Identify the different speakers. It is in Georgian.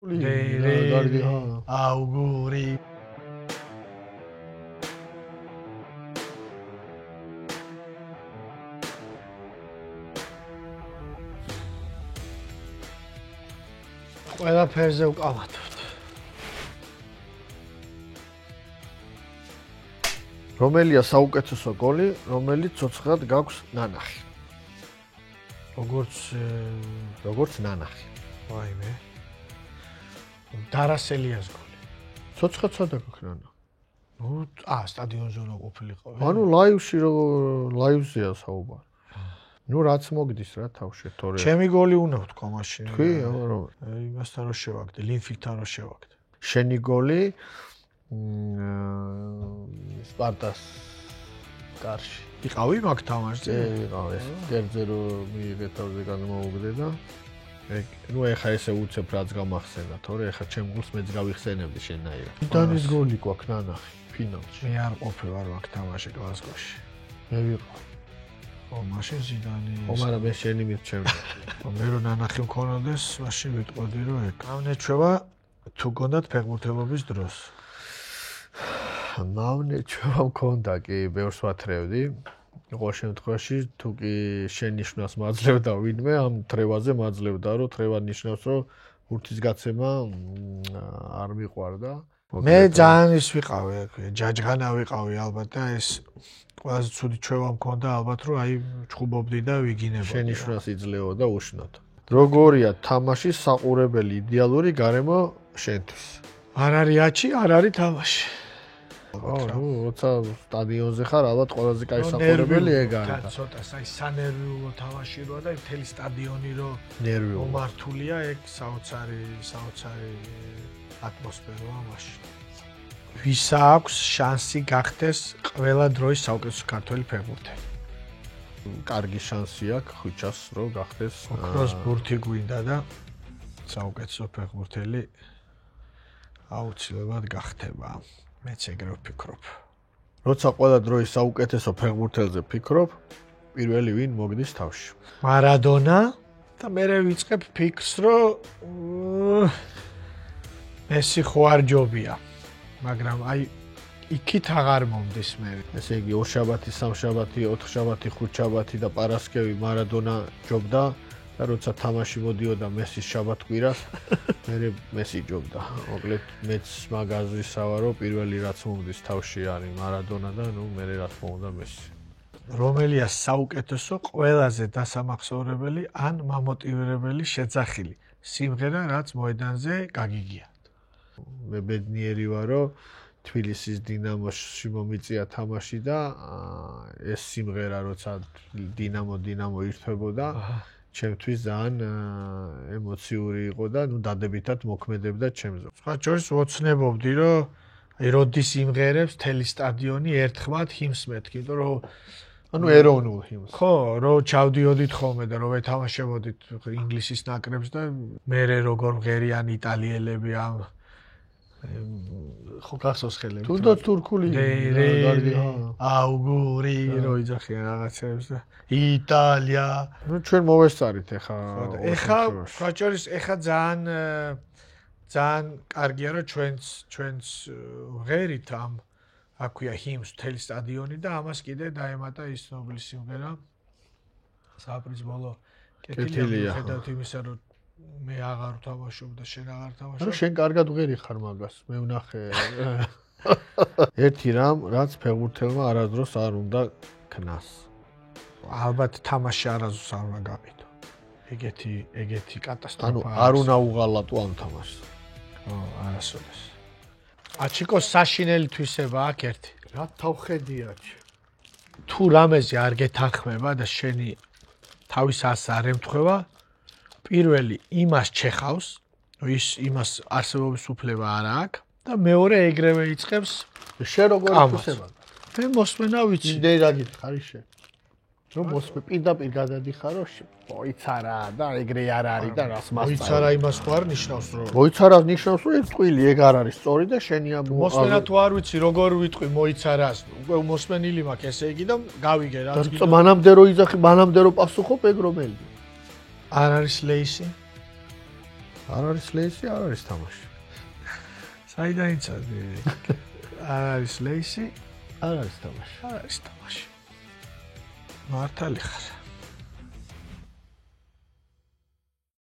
Speaker 1: აუგური ყველაფერზე უკავათავთ.
Speaker 2: რომელია საუკეთესო გოლი, რომელიც ცოცხლად გაქვს ნანახი? როგორც ნანახი.
Speaker 1: ვაიმე. დარასელიას გოლი.
Speaker 2: ცოცხლად სადა გაქვს ნანახი?
Speaker 1: სტადიონზე უნდა ყოფილიყო.
Speaker 2: ანუ ლაივზეა საუბარი. რაც მოგდის რა თავში თორე.
Speaker 1: ჩემი გოლი უნდა ვთქვა მაშინ.
Speaker 2: თქვი, რომ
Speaker 1: იმასთან რო შევაგდე, ლინფილდთან რო შევაგდე.
Speaker 2: შენი გოლი სპარტას კარში.
Speaker 1: იყავი მაგ თამაშზე?
Speaker 2: ვიყავ ეს. კერძე რო მიიღე თავზე განმოუგდე და ეხა ესე უცებ რაც გამახსენა, თორე ეხა ჩემ გულს მეც გავიხსენებდი შენაირად. იტანის გოლი გვაქვს ნანახი ფინალში.
Speaker 1: მე არ ყოფილვარ მაგ თამაში გლასგოში.
Speaker 2: მე ვიყავ.
Speaker 1: მაშინ ზიდანი.
Speaker 2: მაგრამ მე შენი მირჩევდი.
Speaker 1: მე რო ნანახი მქონოდეს, მაშინ ვიტყოდი რომ გამნეჩვევა თუ გონდათ ფეხბურთელობის დროს.
Speaker 2: მავნეჩვევა მქონდა კი, ბევრს ვათრევდი. ყოველ შემთხვევაში თუ კი შენიშვნას მაძლევდა ვინმე, ამ თრევაზე მაძლევდა, რომ თრევა ნიშნავს, რომ ბურთის გაცემა არ მიყვარდა.
Speaker 1: მე ძალიან ის ვიყავი, ჯაჯღანა ვიყავი ალბათ და ეს ყველაზე ცუდი ჩვევა მქონდა ალბათ, რომ აი ჩხუბობდი და ვიგინებოდი.
Speaker 2: შენიშვნას იძლეოდა უშნოდ. როგორია თამაშის საყურებელი იდეალური გარემო შენთვის?
Speaker 1: არ არის აჩი, არ არის თამაში.
Speaker 2: როცა სტადიონზე ხარ, ალბათ ყველაზე კაი საყურებელი ეგ არის.
Speaker 1: ცოტა აი სანერვიულო თამაში როა და მთელი სტადიონი რო
Speaker 2: ნერვიულო
Speaker 1: მომართულია, ეგ საოცარი ატმოსფეროა მაშინ. ვის აქვს შანსი გახდეს ყველა დროის საუკეთესო ქართველი ფეხბურთელი?
Speaker 2: კარგი შანსი აქვს ხვიჩას რომ გახდეს
Speaker 1: ოქროს ბურთი გვინდა და საუკეთესო ფეხბურთელი აუცილებლად გახდება. მეც ეგრე ვფიქრობ.
Speaker 2: როცა ყველა დროის საუკეთესო ფეხბურთელზე ფიქრობ, პირველი ვინ მოგდის თავში?
Speaker 1: მარადონა და მერე ვიწყებ ფიქრს, რომ მესი ხო არ ჯობია. მაგრამ აი იქით აღარ მომდის მე.
Speaker 2: ესე იგი ორშაბათი, სამშაბათი, ოთხშაბათი, ხუთშაბათი და პარასკევი მარადონა ჯობდა და როცა თამაში მოდიოდა მესის შაბათ-კვირას, მე მესი ჯობდა. მოკლედ მეც მაგაზრისავა, რომ პირველი რაც მომდის თავში არის მარადონა და ნუ მე რა თქმა უნდა მესი.
Speaker 1: რომელია საუკეთესო, ყველაზე დასამახსოვრებელი ან მამოტივირებელი შეძახილი სიმღერა, რაც მოედანზე გაგიგიათ?
Speaker 2: მე ბედნიერი ვარ, რომ თბილისის დინამოში მომიწია თამაში და ეს სიმღერა როცა დინამო ირთვებოდა, ჩემთვის ძალიან ემოციური იყო და ნუ დადებითად მოქმედებდა ჩემზე.
Speaker 1: სხვა შორის ვოცნებობდი, რომ აი როდის იმღერებს მთელი სტადიონი ერთხმად ჰიმს მეთქი, იმიტომ რომ
Speaker 2: ანუ ეროვნულ ჰიმს.
Speaker 1: ხო, რომ ჩავდიოდით ხოლმე და რომ ვეთამაშებოდით ინგლისის ნაკრებს და მერე როგორ მღერიან იტალიელები ამ ხო გახსოვს ხელები.
Speaker 2: თუნდაც თურქული
Speaker 1: აუგური რო იძახიან რაღაცებს და იტალია.
Speaker 2: ნუ ჩვენ მოვესწარით ეხა.
Speaker 1: ეხა სხვა შორის ეხა ძალიან კარგია რომ ჩვენც ვღერით ამ აქვია ჰიმს მთელი სტადიონი და ამას კიდე დაემატა ის ცნობილი სიმღერა საფრის ბოლო კეთილია. ხედავთ იმისა რომ მე აღარ ვთამაშობ და შენ აღარ თამაშობ.
Speaker 2: ანუ შენ კარგად ვღერი ხარ მაგას, მე ვნახე. ერთი რამ, რაც ფეხბურთელმა არასდროს არ უნდა ქნას.
Speaker 1: ალბათ თამაში არასდროს არ უნდა გაყიდო. ეგეთი კატასტროფა.
Speaker 2: ანუ არ უნდა უღალატო ამ თამაშს.
Speaker 1: ხო, არასოდეს. აჩიკოს საშინელი თვისება აქ ერთი.
Speaker 2: რა თავხედია ჩი?
Speaker 1: თუ რამეზე არ გეთანხმება და შენი თავის ას არ ემთხვევა, პირველი იმას ჩეხავს, ის იმას არსებობის უფლება არ აქვს და მეორე ეგრევე იწყებს
Speaker 2: შენ როგორ თვისება?
Speaker 1: მე მოსმენა ვიცი.
Speaker 2: იმდენი რა გითხარი შენ? რომ მოსმე პირდაპირ გადადიხარო, მოიცარა და ეგრე არ არის და რას მასწავლა.
Speaker 1: მოიცარა იმას ხო არ ნიშნავს რომ
Speaker 2: მოიცარავს ნიშნავს რომ ეს ტყვილი ეგ არ არის სწორი და შენია
Speaker 1: მოსმენა თუ არ ვიცი როგორ ვიტყვი მოიცარას. უკვე მოსმენილი მაქვს ესე იგი და გავიგე რა.
Speaker 2: და მანამდე რო იძახი, მანამდე რო პასუხობ ეგ რომელია?
Speaker 1: არ არის ლეისი?
Speaker 2: არ არის ლეისი, არ არის თამაში.
Speaker 1: საიდან იცოდი? არ არის ლეისი,
Speaker 2: არ არის თამაში.
Speaker 1: არ არის თამაში. მართალი ხარ.